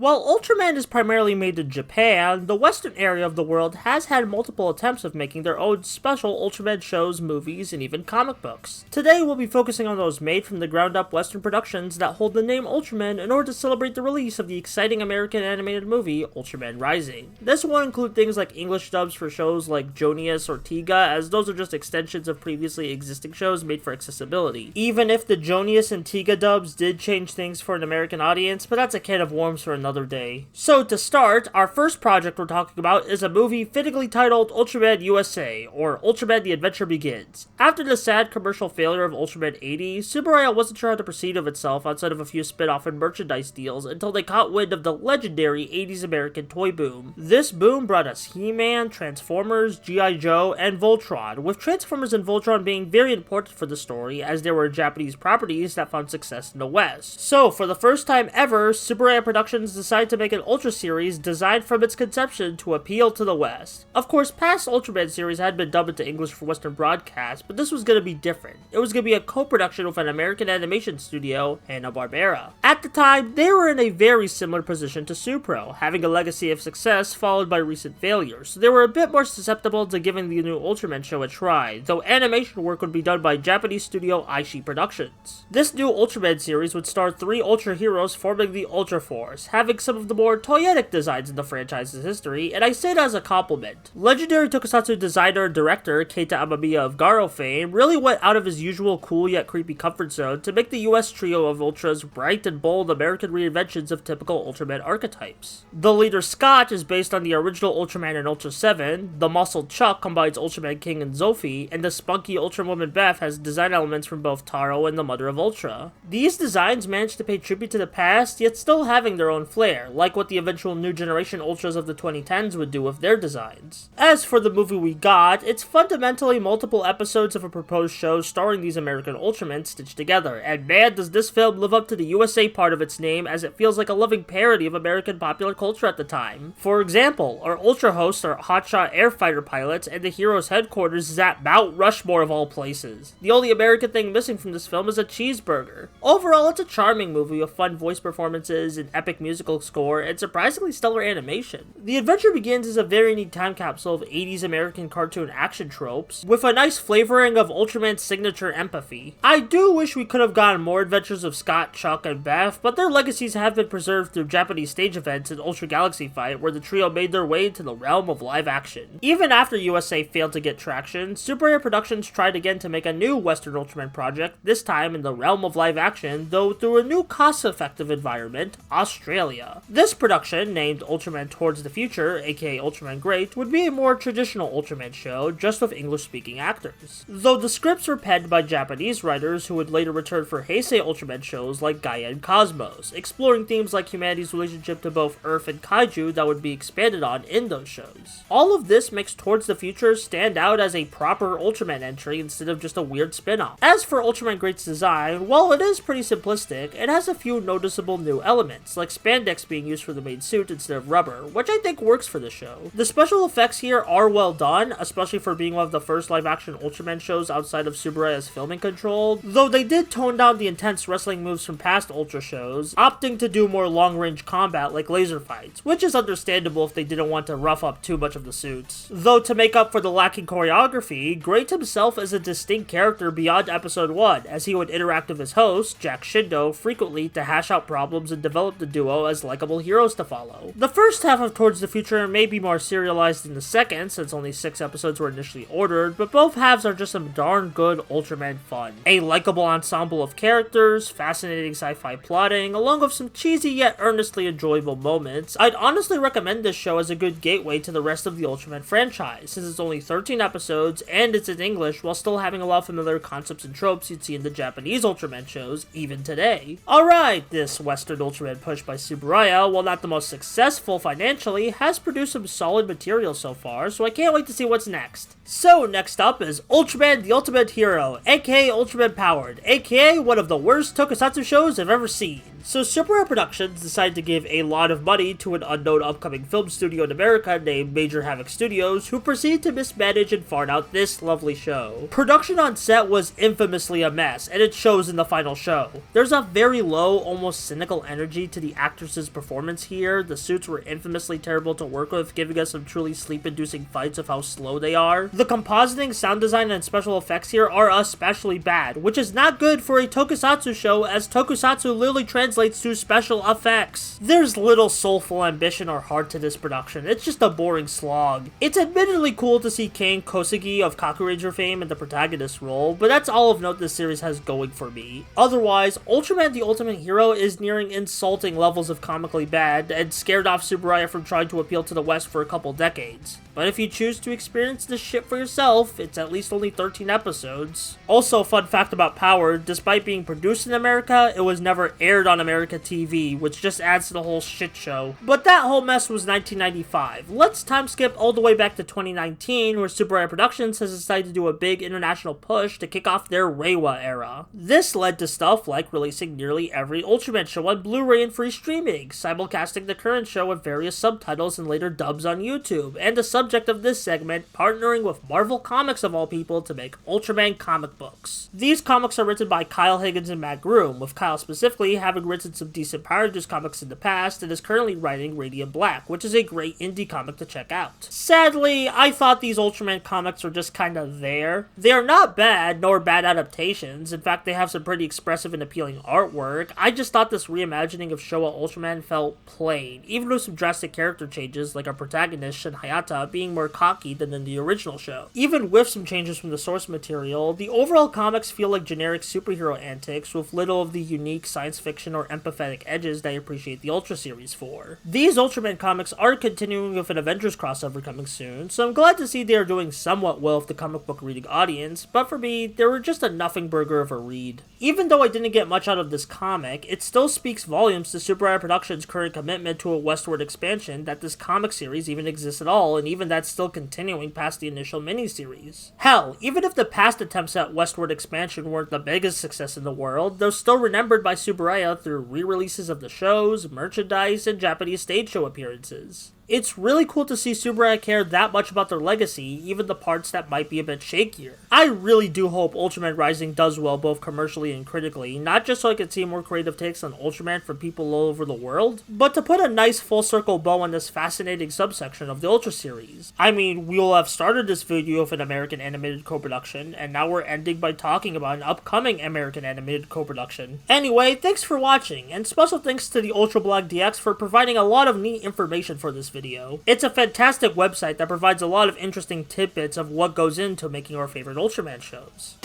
While Ultraman is primarily made in Japan, the western area of the world has had multiple attempts of making their own special Ultraman shows, movies, and even comic books. Today we'll be focusing on those made from the ground up western productions that hold the name Ultraman in order to celebrate the release of the exciting American animated movie, Ultraman Rising. This will include things like English dubs for shows like Jonius or Tiga, as those are just extensions of previously existing shows made for accessibility. Even if the Jonius and Tiga dubs did change things for an American audience, but that's a can of worms for another day. So to start, our first project we're talking about is a movie fittingly titled Ultraman USA, or Ultraman The Adventure Begins. After the sad commercial failure of Ultraman 80, Subaraya wasn't sure how to proceed of itself outside of a few spin-off and merchandise deals until they caught wind of the legendary 80s American toy boom. This boom brought us He-Man, Transformers, G.I. Joe, and Voltron, with Transformers and Voltron being very important for the story as they were Japanese properties that found success in the West. So, for the first time ever, Subaraya Productions decided to make an Ultra series designed from its conception to appeal to the West. Of course, past Ultraman series had been dubbed into English for Western broadcast, but this was going to be different. It was going to be a co-production with an American animation studio, Hanna-Barbera. At the time, they were in a very similar position to Supro, having a legacy of success followed by recent failures, so they were a bit more susceptible to giving the new Ultraman show a try, though animation work would be done by Japanese studio Aishi Productions. This new Ultraman series would star 3 Ultra heroes forming the Ultra Force, having some of the more toyetic designs in the franchise's history, and I say that as a compliment. Legendary tokusatsu designer and director Keita Amamiya of Garo fame really went out of his usual cool yet creepy comfort zone to make the US trio of Ultras bright and bold American reinventions of typical Ultraman archetypes. The leader Scott is based on the original Ultraman and Ultra 7, the muscled Chuck combines Ultraman King and Zophie, and the spunky Ultrawoman Beth has design elements from both Taro and the Mother of Ultra. These designs managed to pay tribute to the past, yet still having their own flair, like what the eventual new generation Ultras of the 2010s would do with their designs. As for the movie we got, it's fundamentally multiple episodes of a proposed show starring these American Ultramen stitched together, and man does this film live up to the USA part of its name as it feels like a loving parody of American popular culture at the time. For example, our Ultra hosts are hotshot air fighter pilots, and the hero's headquarters is at Mount Rushmore of all places. The only American thing missing from this film is a cheeseburger. Overall, it's a charming movie with fun voice performances, an epic musical score, and surprisingly stellar animation. The Adventure Begins is a very neat time capsule of 80s American cartoon action tropes, with a nice flavoring of Ultraman's signature empathy. I do wish we could have gotten more adventures of Scott, Chuck, and Beth, but their legacies have been preserved through Japanese stage events in Ultra Galaxy Fight, where the trio made their way into the realm of live action. Even after USA failed to get traction, Subaraya Productions tried again to make a new Western Ultraman project, this time in the realm of live action, though through a new cost-effective environment, Australia. This production, named Ultraman Towards the Future, aka Ultraman Great, would be a more traditional Ultraman show, just with English-speaking actors. Though the scripts were penned by Japanese writers who would later return for Heisei Ultraman shows like Gaia and Cosmos, exploring themes like humanity's relationship to both Earth and Kaiju that would be expanded on in those shows. All of this makes Towards the Future stand out as a proper Ultraman entry instead of just a weird spin-off. As for Ultraman Great's design, while it is pretty simplistic, it has a few noticeable new elements, like spandex being used for the main suit instead of rubber, which I think works for the show. The special effects here are well done, especially for being one of the first live-action Ultraman shows outside of Subaraya's filming control, though they did tone down the intense wrestling moves from past Ultra shows, opting to do more long-range combat like laser fights, which is understandable if they didn't want to rough up too much of the suits. Though to make up for the lacking choreography, Great himself is a distinct character beyond episode 1, as he would interact with his host, Jack Shindo, frequently to hash out problems and develop the duo as likable heroes to follow. The first half of Towards the Future may be more serialized than the second, since only 6 episodes were initially ordered, but both halves are just some darn good Ultraman fun. A likable ensemble of characters, fascinating sci-fi plotting, along with some cheesy yet earnestly enjoyable moments. I'd honestly recommend this show as a good gateway to the rest of the Ultraman franchise, since it's only 13 episodes and it's in English while still having a lot of familiar concepts and tropes you'd see in the Japanese Ultraman shows even today. Alright, this Western Ultraman push by Subaraya, while not the most successful financially, has produced some solid material so far, so I can't wait to see what's next. So next up is Ultraman the Ultimate Hero, aka Ultraman Powered, aka one of the worst tokusatsu shows I've ever seen. So Super Rare Productions decided to give a lot of money to an unknown upcoming film studio in America named Major Havoc Studios, who proceeded to mismanage and fart out this lovely show. Production on set was infamously a mess, and it shows in the final show. There's a very low, almost cynical energy to the actress's performance here. The suits were infamously terrible to work with, giving us some truly sleep-inducing fights of how slow they are. The compositing, sound design, and special effects here are especially bad, which is not good for a tokusatsu show, as tokusatsu literally translates to special effects. There's little soulful ambition or heart to this production. It's just a boring slog. It's admittedly cool to see Kane Kosugi of Kakuranger fame in the protagonist role, but that's all of note this series has going for me. Otherwise, Ultraman the Ultimate Hero is nearing insulting levels of comically bad, and scared off Tsuburaya from trying to appeal to the West for a couple decades. But if you choose to experience this shit for yourself, it's at least only 13 episodes. Also, fun fact about Power, despite being produced in America, it was never aired on America TV, which just adds to the whole shit show. But that whole mess was 1995. Let's time skip all the way back to 2019, where Tsuburaya Productions has decided to do a big international push to kick off their Reiwa era. This led to stuff like releasing nearly every Ultraman show on Blu-ray and free streaming, simulcasting the current show with various subtitles and later dubs on YouTube, and the subject of this segment, partnering with Marvel Comics of all people to make Ultraman comic books. These comics are written by Kyle Higgins and Matt Groom, with Kyle specifically having written some decent Power Rangers comics in the past and is currently writing Radiant Black, which is a great indie comic to check out. Sadly, I thought these Ultraman comics were just kinda there. They are not bad, nor bad adaptations. In fact, they have some pretty expressive and appealing artwork. I just thought this reimagining of Showa Ultraman felt plain, even with some drastic character changes, like our protagonist Shin Hayata being more cocky than in the original show. Even with some changes from the source material, the overall comics feel like generic superhero antics with little of the unique science fiction or empathetic edges that I appreciate the Ultra series for. These Ultraman comics are continuing with an Avengers crossover coming soon, so I'm glad to see they are doing somewhat well with the comic book reading audience, but for me, they were just a nothing burger of a read. Even though I didn't get much out of this comic, it still speaks volumes to Tsuburaya Productions' current commitment to a westward expansion that this comic series even exists at all, and even that's still continuing past the initial miniseries. Hell, even if the past attempts at westward expansion weren't the biggest success in the world, they're still remembered by Tsuburaya through re-releases of the shows, merchandise, and Japanese stage show appearances. It's really cool to see Tsuburaya care that much about their legacy, even the parts that might be a bit shakier. I really do hope Ultraman Rising does well both commercially and critically, not just so I can see more creative takes on Ultraman from people all over the world, but to put a nice full circle bow on this fascinating subsection of the Ultra series. I mean, we will have started this video with an American animated co-production, and now we're ending by talking about an upcoming American animated co-production. Anyway, thanks for watching, and special thanks to the Ultra Blog DX for providing a lot of neat information for this video. It's a fantastic website that provides a lot of interesting tidbits of what goes into making our favorite Ultraman shows.